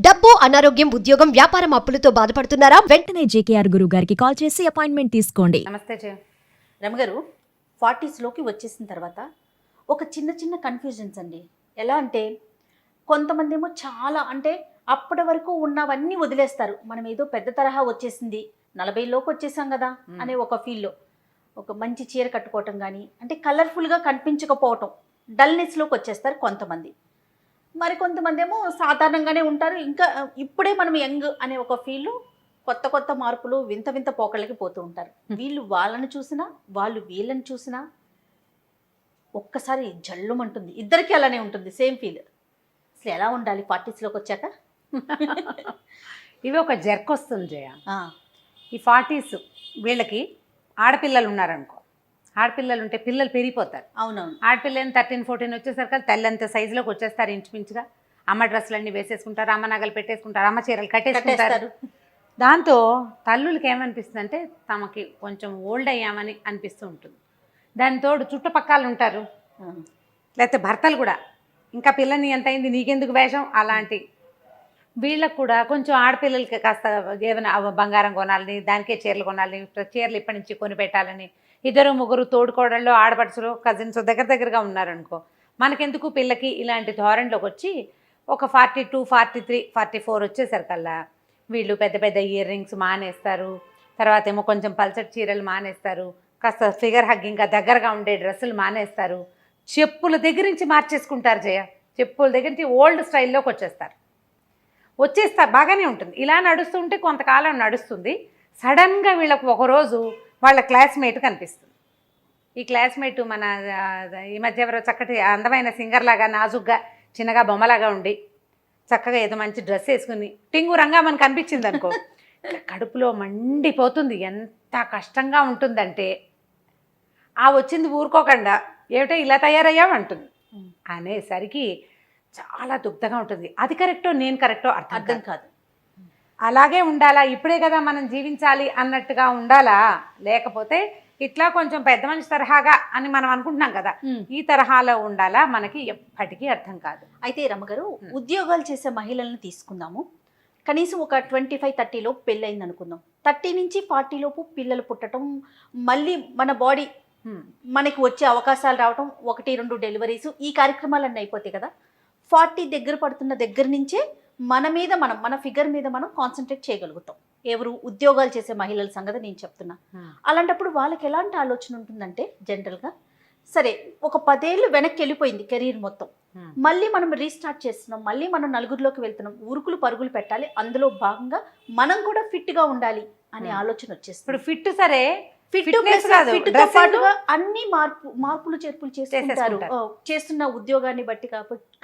డబ్బు, అనారోగ్యం, ఉద్యోగం, వ్యాపారం అప్పులతో బాధపడుతున్నారా? వెంటనే జేకేఆర్ గురువు గారికి కాల్ చేసి అపాయింట్మెంట్ తీసుకోండి. నమస్తే రమగారు. 40స్లోకి వచ్చేసిన తర్వాత ఒక చిన్న చిన్న కన్ఫ్యూజన్స్ అండి. ఎలా అంటే కొంతమంది ఏమో చాలా అంటే అప్పటి వరకు ఉన్నవన్నీ వదిలేస్తారు. మనం ఏదో పెద్ద తరహా వచ్చేసింది, 40లోకి వచ్చేసాం కదా అనే ఒక ఫీల్లో ఒక మంచి చీర కట్టుకోవటం కానీ అంటే కలర్ఫుల్గా కనిపించకపోవటం, డల్నెస్లోకి వచ్చేస్తారు కొంతమంది. మరి కొంతమంది ఏమో సాధారణంగానే ఉంటారు. ఇంకా ఇప్పుడే మనం యంగ్ అనే ఒక ఫీల్, కొత్త కొత్త మార్పులు, వింత వింత పోకళ్ళకి పోతూ ఉంటారు. వీళ్ళు వాళ్ళని చూసినా వాళ్ళు వీళ్ళని చూసినా ఒక్కసారి జల్లుమంటుంది. ఇద్దరికి అలానే ఉంటుంది, సేమ్ ఫీల్. అసలు ఎలా ఉండాలి 40స్లోకి వచ్చాక? ఇవి ఒక జర్క్ వస్తుంది జయ. ఈ 40s వీళ్ళకి ఆడపిల్లలు ఉన్నారనుకో, ఆడపిల్లలు ఉంటే పిల్లలు పెరిగిపోతారు. అవునవును. ఆడపిల్లని 13-14 వచ్చేసరికి తల్లంత సైజులోకి వచ్చేస్తారు ఇంచుమించుగా. అమ్మ డ్రెస్సులన్నీ వేసేసుకుంటారు, అమ్మ నగలు పెట్టేసుకుంటారు, అమ్మ చీరలు కట్టేసుకుంటారు. దాంతో తల్లులకి ఏమనిపిస్తుంది అంటే తమకి కొంచెం ఓల్డ్ అయ్యామని అనిపిస్తూ ఉంటుంది. దాని తోడు చుట్టుపక్కల ఉంటారు, లేకపోతే భర్తలు కూడా ఇంకా పిల్లని ఎంత అయింది నీకెందుకు వేషం అలాంటి. వీళ్ళకు కూడా కొంచెం ఆడపిల్లలకి కాస్త ఏమైనా బంగారం కొనాలని, దానికే చీరలు కొనాలని, చీరలు ఇప్పటి నుంచి కొని పెట్టాలని, ఇద్దరు ముగ్గురు తోడుకోడళ్ళు, ఆడపడుచులు, కజిన్స్ దగ్గరగా ఉన్నారనుకో, మనకెందుకు పిల్లకి ఇలాంటి ధోరణిలోకి వచ్చి ఒక 42, 43, 44 వచ్చేసరికల్లా వీళ్ళు పెద్ద పెద్ద ఇయర్ రింగ్స్ మానేస్తారు. తర్వాత ఏమో కొంచెం పల్చటి చీరలు మానేస్తారు, కాస్త ఫిగర్ హగ్గింగ్గా దగ్గరగా ఉండే డ్రెస్సులు మానేస్తారు, చెప్పుల దగ్గర నుంచి మార్చేసుకుంటారు జయ. చెప్పుల దగ్గర నుంచి ఓల్డ్ స్టైల్లోకి వచ్చేస్తారు. బాగానే ఉంటుంది. ఇలా నడుస్తుంటే కొంతకాలం నడుస్తుంది. సడన్గా వీళ్ళకు ఒకరోజు వాళ్ళ క్లాస్మేట్ కనిపిస్తుంది. ఈ క్లాస్మేట్ మన ఈ మధ్య ఎవరో చక్కటి అందమైన సింగర్లాగా, నాజుగ్గా, చిన్నగా బొమ్మలాగా ఉండి చక్కగా ఏదో మంచి డ్రెస్ వేసుకుని టింగురంగా మనకు కనిపించింది అనుకో, కడుపులో మండిపోతుంది. ఎంత కష్టంగా ఉంటుందంటే ఆ వచ్చింది ఊరుకోకుండా ఏమిటో ఇలా తయారయ్యావు అంటుంది. అనేసరికి చాలా దుగ్ధగా ఉంటుంది. అది కరెక్టో నేను కరెక్టో అర్థం కాదు. అలాగే ఉండాలా, ఇప్పుడే కదా మనం జీవించాలి అన్నట్టుగా ఉండాలా, లేకపోతే ఇట్లా కొంచెం పెద్ద మనిషి తరహాగా అని మనం అనుకుంటున్నాం కదా, ఈ తరహాలో ఉండాలా, మనకి ఎప్పటికీ అర్థం కాదు. అయితే రమ్మగారు, ఉద్యోగాలు చేసే మహిళలను తీసుకుందాము. కనీసం ఒక 25-30 లోపు పెళ్ళయింది అనుకుందాం. 30 నుంచి 40 లోపు పిల్లలు పుట్టడం, మళ్ళీ మన బాడీ మనకి వచ్చే అవకాశాలు రావటం, 1-2 డెలివరీస్, ఈ కార్యక్రమాలన్నీ అయిపోతాయి కదా. 40 దగ్గర పడుతున్న దగ్గర నుంచే మన ఫిగర్ మీద మనం కాన్సన్ట్రేట్ చేయగలుగుతాం. ఎవరు ఉద్యోగాలు చేసే మహిళల సంగతి నేను చెప్తున్నా. అలాంటప్పుడు వాళ్ళకి ఎలాంటి ఆలోచన ఉంటుందంటే, జనరల్గా సరే ఒక 10 ఏళ్ళు వెనక్కి వెళ్ళిపోయింది కెరీర్ మొత్తం, మళ్ళీ మనం రీస్టార్ట్ చేస్తున్నాం, మళ్ళీ మనం నలుగురిలోకి వెళ్తున్నాం, ఉరుకులు పరుగులు పెట్టాలి, అందులో భాగంగా మనం కూడా ఫిట్గా ఉండాలి అనే ఆలోచన వచ్చేస్తుంది. ఇప్పుడు ఫిట్ సరే, అన్ని మార్పులు చేర్పులు చేస్తుంటారు. చేస్తున్న ఉద్యోగాన్ని బట్టి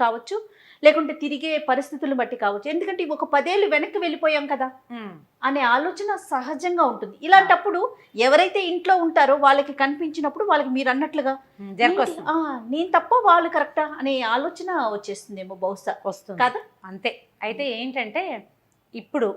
కావచ్చు, లేకుంటే తిరిగే పరిస్థితులను బట్టి కావచ్చు. ఎందుకంటే ఒక 10 ఏళ్ళు వెనక్కి వెళ్ళిపోయాం కదా అనే ఆలోచన సహజంగా ఉంటుంది. ఇలాంటప్పుడు ఎవరైతే ఇంట్లో ఉంటారో వాళ్ళకి కనిపించినప్పుడు వాళ్ళకి మీరు అన్నట్లుగా నేను తప్ప వాళ్ళు కరెక్టా అనే ఆలోచన వచ్చేస్తుందేమో, బహుశా వస్తుంది కదా. అంతే. అయితే ఏంటంటే ఇప్పుడు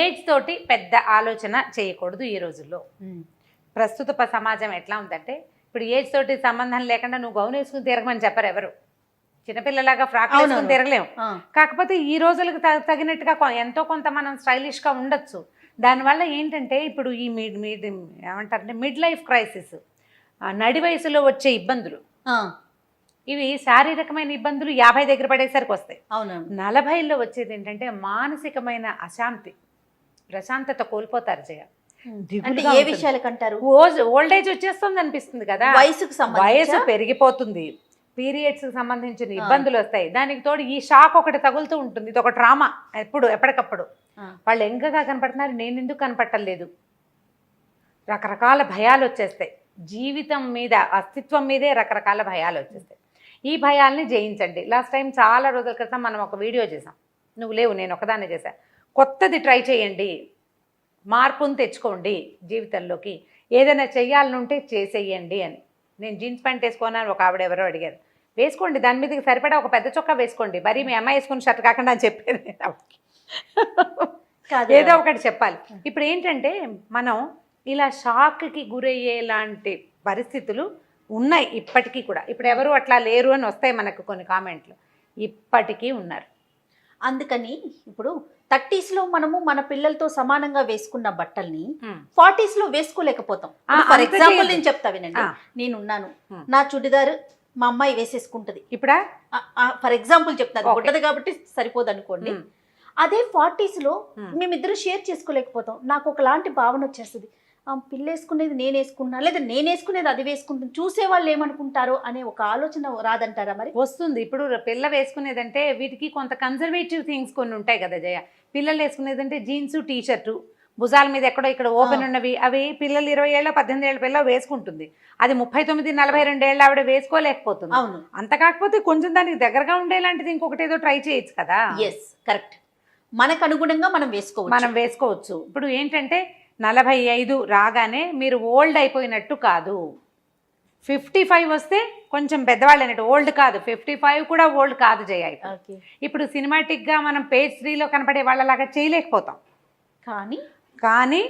ఏజ్ తోటి పెద్ద ఆలోచన చేయకూడదు ఈ రోజుల్లో. ప్రస్తుత సమాజం ఎట్లా ఉందంటే, ఇప్పుడు ఏజ్ తోటి సంబంధం లేకుండా నువ్వు గౌన్ వేసుకుని తిరగమని చెప్పరు ఎవరు. చిన్నపిల్లలాగా ఫ్రాక్ వేసుకుని తిరగలేము. కాకపోతే ఈ రోజులకు తగినట్టుగా ఎంతో కొంత మనం స్టైలిష్గా ఉండొచ్చు. దానివల్ల ఏంటంటే ఇప్పుడు ఈ ఏమంటారంటే మిడ్ లైఫ్ క్రైసిస్, నడి వయసులో వచ్చే ఇబ్బందులు, ఇవి శారీరకమైన ఇబ్బందులు 50 దగ్గర పడేసరికి వస్తాయి. 40లో వచ్చేది ఏంటంటే మానసికమైన అశాంతి, ప్రశాంతత కోల్పోతారు జయ. ఏ విషయాలకంటారు? ఓల్డ్ ఏజ్ వచ్చేస్తుంది అనిపిస్తుంది కదా, వయసు పెరిగిపోతుంది, పీరియడ్స్కి సంబంధించిన ఇబ్బందులు వస్తాయి, దానికి తోడు ఈ షాక్ ఒకటి తగులుతూ ఉంటుంది. ఇది ఒక డ్రామా ఎప్పటికప్పుడు. వాళ్ళు ఎంగగా కనపడుతున్నారు, నేను ఎందుకు కనపట్టలేదు, రకరకాల భయాలు వచ్చేస్తాయి. జీవితం మీద, అస్తిత్వం మీదే రకరకాల భయాలు వచ్చేస్తాయి. ఈ భయాల్ని జయించండి. లాస్ట్ టైం చాలా రోజుల క్రితం మనం ఒక వీడియో చేసాం, నువ్వు లేవు, నేను ఒకదాన్ని చేశాను. కొత్తది ట్రై చేయండి, మార్పును తెచ్చుకోండి జీవితంలోకి, ఏదైనా చెయ్యాలనుంటే చేసేయండి అని. నేను జీన్స్ ప్యాంట్ వేసుకోనని ఒక ఆవిడ ఎవరో అడిగారు. వేసుకోండి, దాని మీదకి సరిపడా ఒక పెద్ద చొక్కా వేసుకోండి, మరి మీ అమ్మాయి వేసుకుని షర్ట్ కాకుండా అని చెప్పేది ఏదో ఒకటి చెప్పాలి. ఇప్పుడు ఏంటంటే మనం ఇలా షాక్కి గురయ్యేలాంటి పరిస్థితులు ఉన్నాయి ఇప్పటికీ కూడా. ఇప్పుడు ఎవరు అట్లా లేరు అని వస్తాయి మనకు కొన్ని కామెంట్లు, ఇప్పటికీ ఉన్నారు. అందుకని ఇప్పుడు 30s లో మనము మన పిల్లలతో సమానంగా వేసుకున్న బట్టల్ని Hmm. 40s లో వేసుకోలేకపోతాం. ఫర్ అంత ఎగ్జాంపుల్ లేదు. నేను చెప్తా వినండి. నేనున్నాను, Hmm. నా చుడిదారు మా అమ్మాయి వేసేసుకుంటది. ఇప్పుడా ఫర్ ఎగ్జాంపుల్ చెప్తాను, Okay. గుడ్డది కాబట్టి సరిపోదు అనుకోండి. Hmm. అదే 40s లో Hmm. మేమిద్దరు షేర్ చేసుకోలేకపోతాం. నాకు ఒకలాంటి భావన వచ్చేస్తుంది, పిల్ల వేసుకునేది నేను వేసుకున్నా, లేదా నేను వేసుకునేది అది వేసుకుంటాను, చూసే వాళ్ళు ఏమనుకుంటారో అనే ఒక ఆలోచన రాదంటారా మరి? వస్తుంది. ఇప్పుడు పిల్ల వేసుకునేదంటే వీటికి కొంత కన్జర్వేటివ్ థింగ్స్ కొన్ని ఉంటాయి కదా జయ. పిల్లలు వేసుకునేదంటే జీన్స్ టీ షర్టు, భుజాల మీద ఎక్కడో ఇక్కడ ఓపెన్ ఉన్నవి, అవి పిల్లలు 20 ఏళ్ళ 18 ఏళ్ళ పిల్ల వేసుకుంటుంది. అది 39 42 ఏళ్ళ ఆవిడ వేసుకోలేకపోతుంది. అవును, అంత కాకపోతే కొంచెం దానికి దగ్గరగా ఉండేలాంటిది ఇంకొకటి ఏదో ట్రై చేయొచ్చు కదా. ఎస్ కరెక్ట్, మనకు అనుగుణంగా మనం వేసుకోవచ్చు. మనం వేసుకోవచ్చు. ఇప్పుడు ఏంటంటే 45 రాగానే మీరు ఓల్డ్ అయిపోయినట్టు కాదు. 55 వస్తే కొంచెం పెద్దవాళ్ళు అన్నట్టు, ఓల్డ్ కాదు. 55 కూడా ఓల్డ్ కాదు జయ. ఓకే, ఇప్పుడు సినిమాటిక్గా మనం పేజ్ 3లో కనపడే వాళ్ళలాగా చేయలేకపోతాం. కానీ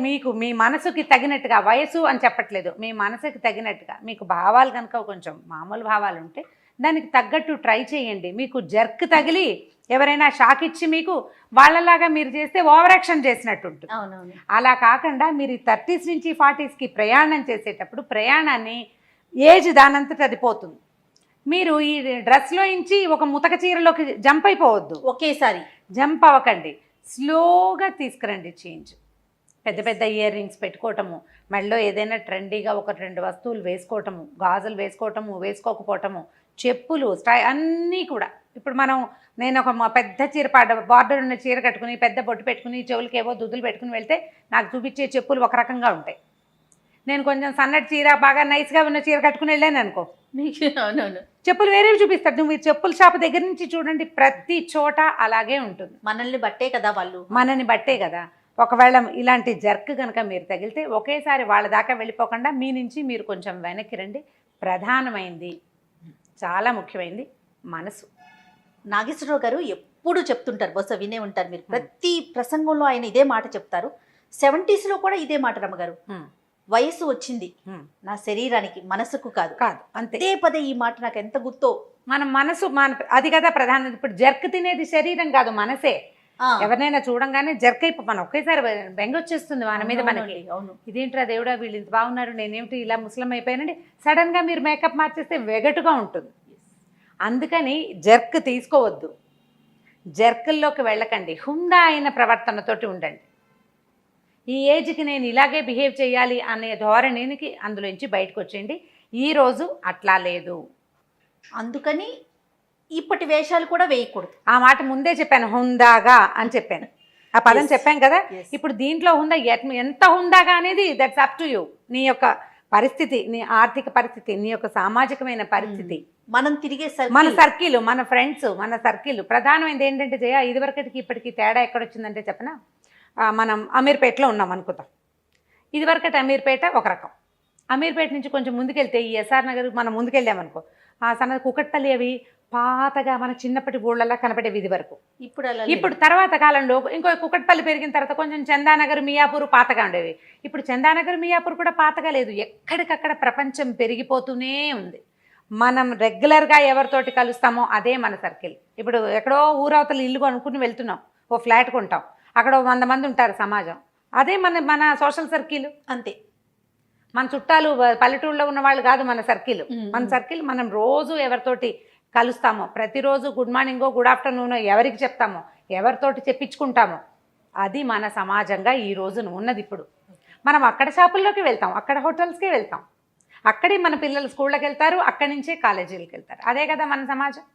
మీకు మీ మనసుకి తగినట్టుగా, వయసు అని చెప్పట్లేదు, మీ మనసుకి తగినట్టుగా మీకు భావాలు కనుక కొంచెం మామూలు భావాలు ఉంటే దానికి తగ్గట్టు ట్రై చేయండి. మీకు జర్క్ తగిలి ఎవరైనా షాక్ ఇచ్చి మీకు వాళ్ళలాగా మీరు చేస్తే ఓవర్ యాక్షన్ చేసినట్టు ఉంటుంది. అవునవును, అలా కాకుండా మీరు 30s నుంచి 40sకి ప్రయాణం చేసేటప్పుడు ప్రయాణాన్ని ఏజ్ దానంతట అది పోతుంది. మీరు ఈ డ్రెస్లో నుంచి ఒక ముతక చీరలోకి జంప్ అయిపోవద్దు, ఒకేసారి జంప్ అవ్వకండి. స్లోగా తీసుకురండి చేంజ్. పెద్ద పెద్ద ఇయర్ రింగ్స్ పెట్టుకోవటము, మెడలో ఏదైనా ట్రెండీగా 1-2 వస్తువులు వేసుకోవటము, గాజులు వేసుకోవటము, వేసుకోకపోవటము, చెప్పులు, అన్నీ కూడా. ఇప్పుడు నేను ఒక పెద్ద చీర బార్డర్ ఉన్న చీర కట్టుకుని పెద్ద బొట్టు పెట్టుకుని చెవులకి ఏవో దుద్దులు పెట్టుకుని వెళ్తే నాకు చూపించే చెప్పులు ఒక రకంగా ఉంటాయి. నేను కొంచెం సన్నటి చీర బాగా నైస్గా ఉన్న చీర కట్టుకుని వెళ్ళాను అనుకో, అవునవును, చెప్పులు వేరేవి చూపిస్తారు. నువ్వు చెప్పుల షాప్ దగ్గర నుంచి చూడండి, ప్రతి చోట అలాగే ఉంటుంది. మనల్ని బట్టే కదా వాళ్ళు, మనని బట్టే కదా. ఒకవేళ ఇలాంటి జర్క్ కనుక మీరు తగిలితే ఒకేసారి వాళ్ళ దాకా వెళ్ళిపోకుండా మీ నుంచి మీరు కొంచెం వెనక్కి రండి. ప్రధానమైంది, చాలా ముఖ్యమైనది మనసు. నాగేశ్వరరావు గారు ఎప్పుడు చెప్తుంటారు, బహుశా వినే ఉంటారు మీరు, ప్రతి ప్రసంగంలో ఆయన ఇదే మాట చెప్తారు. 70s లో కూడా ఇదే మాట రమ్మగారు, వయసు వచ్చింది నా శరీరానికి, మనసుకు కాదు. అంతే పదే ఈ మాట నాకు ఎంత గుర్తో. మన మనసు అది కదా ప్రధానం. ఇప్పుడు జర్క్ తినేది శరీరం కాదు, మనసే. ఎవరినైనా చూడంగానే జర్క్ అయిపో, మనం ఒకేసారి బెంగ వచ్చేస్తుంది మన మీద. మనకి అవును, ఇదేంట్రా దేవుడా వీళ్ళు ఇంత బాగున్నారు, నేనేమిటి ఇలా ముసలం అయిపోయానండి. సడన్ గా మీరు మేకప్ మార్చేస్తే వెగటుగా ఉంటుంది. అందుకని జర్క్ తీసుకోవద్దు, జర్కుల్లోకి వెళ్ళకండి. హుందా అయిన ప్రవర్తనతోటి ఉండండి. ఈ ఏజ్కి నేను ఇలాగే బిహేవ్ చేయాలి అనే ధోరణికి అందులోంచి బయటకు వచ్చేయండి. ఈరోజు అట్లా లేదు, అందుకని ఇప్పటి వేషాలు కూడా వేయకూడదు. ఆ మాట ముందే చెప్పాను, హుందాగా అని చెప్పాను. ఆ పదం చెప్పాం కదా. ఇప్పుడు దీంట్లో హుందా ఎంత హుందాగా అనేది దట్స్ అప్ టు యూ. నీ యొక్క పరిస్థితి, నీ ఆర్థిక పరిస్థితి, నీ యొక్క సామాజికమైన పరిస్థితి, మనం తిరిగే మన సర్కిల్, మన ఫ్రెండ్స్, మన సర్కిల్. ప్రధానమైనది ఏంటంటే జయ, ఇదివరకటికి ఇప్పటికి తేడా ఎక్కడొచ్చిందంటే చెప్పనా, మనం అమీర్పేటలో ఉన్నాం అనుకుందాం. ఇదివరకటి అమీర్పేట ఒక రకం, అమీర్పేట నుంచి కొంచెం ముందుకెళ్తే ఈ ఎస్ఆర్ నగర్ మనం ముందుకెళ్ళామనుకో, సన్నది కుకట్పల్లి అవి పాతగా మన చిన్నప్పటి ఊళ్ళలా కనపడేవి ఇది వరకు. ఇప్పుడు తర్వాత కాలంలో ఇంకో కుకట్పల్లి పెరిగిన తర్వాత కొంచెం చందానగర్, మియాపూర్ పాతగా ఉండేవి. ఇప్పుడు చందానగర్, మియాపూర్ కూడా పాతగా లేదు. ఎక్కడికక్కడ ప్రపంచం పెరిగిపోతూనే ఉంది. మనం రెగ్యులర్గా ఎవరితోటి కలుస్తామో అదే మన సర్కిల్. ఇప్పుడు ఎక్కడో ఊరవతలు ఇల్లు కొనుక్కుని వెళ్తున్నాం, ఓ ఫ్లాట్ కొంటాం, అక్కడ 100 మంది ఉంటారు సమాజం, అదే మన సోషల్ సర్కిల్. అంతే, మన చుట్టాలు పల్లెటూళ్ళలో ఉన్న వాళ్ళు కాదు మన సర్కిల్. మన సర్కిల్ మనం రోజు ఎవరితోటి కలుస్తామో, ప్రతిరోజు గుడ్ మార్నింగో గుడ్ ఆఫ్టర్నూనో ఎవరికి చెప్తామో, ఎవరితోటి చెప్పించుకుంటామో, అది మన సమాజంగా ఈ రోజున ఉన్నది. ఇప్పుడు మనం అక్కడ షాపుల్లోకి వెళ్తాం, అక్కడ హోటల్స్కే వెళ్తాం, అక్కడే మన పిల్లలు స్కూళ్ళకి వెళ్తారు, అక్కడి నుంచే కాలేజీలకు వెళ్తారు. అదే కదా మన సమాజం.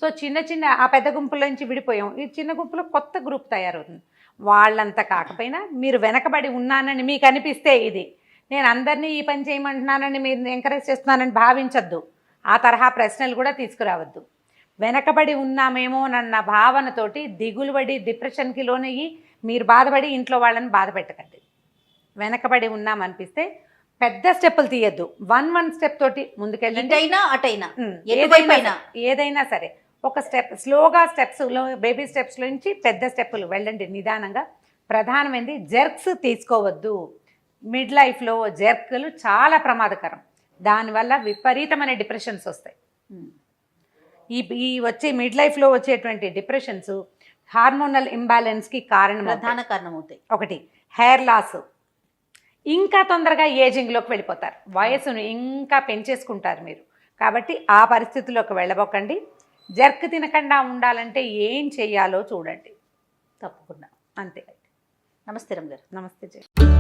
సో చిన్న ఆ పెద్ద గుంపుల నుంచి విడిపోయాం, ఈ చిన్న గుంపులో కొత్త గ్రూప్ తయారవుతుంది. వాళ్ళంతా కాకపోయినా మీరు వెనకబడి ఉన్నానని మీకు అనిపిస్తే, ఇది నేను అందరినీ ఈ పని చేయమంటున్నానని మీరు ఎంకరేజ్ చేస్తున్నానని భావించద్దు. ఆ తరహా ప్రశ్నలు కూడా తీసుకురావద్దు. వెనకబడి ఉన్నామేమోనన్న భావనతోటి దిగులుబడి డిప్రెషన్కి లోనయ్యి మీరు బాధపడి ఇంట్లో వాళ్ళని బాధ పెట్టకండి. వెనకబడి ఉన్నామనిపిస్తే పెద్ద స్టెప్పులు తీయద్దు, 1 స్టెప్ తోటి ముందుకెళ్ళండి. ఏదైనా సరే ఒక స్టెప్, స్లోగా స్టెప్స్లో, బేబీ స్టెప్స్లో నుంచి పెద్ద స్టెప్పులు వెళ్ళండి నిదానంగా. ప్రధానమైనది జర్క్స్ తీసుకోవద్దు. మిడ్ లైఫ్లో జర్క్లు చాలా ప్రమాదకరం. దానివల్ల విపరీతమైన డిప్రెషన్స్ వస్తాయి. ఈ వచ్చే మిడ్ లైఫ్లో వచ్చేటువంటి డిప్రెషన్స్ హార్మోనల్ ఇంబ్యాలెన్స్కి కారణం ప్రధాన కారణం అవుతాయి. ఒకటి హెయిర్ లాస్, ఇంకా తొందరగా ఏజింగ్లోకి వెళ్ళిపోతారు, వయసును ఇంకా పెంచేసుకుంటారు మీరు. కాబట్టి ఆ పరిస్థితుల్లోకి వెళ్ళబోకండి. జర్క్ తినకుండా ఉండాలంటే ఏం చెయ్యాలో చూడండి. తప్పకుండా. అంతే. నమస్తే రమ్య గారు. నమస్తే జయ.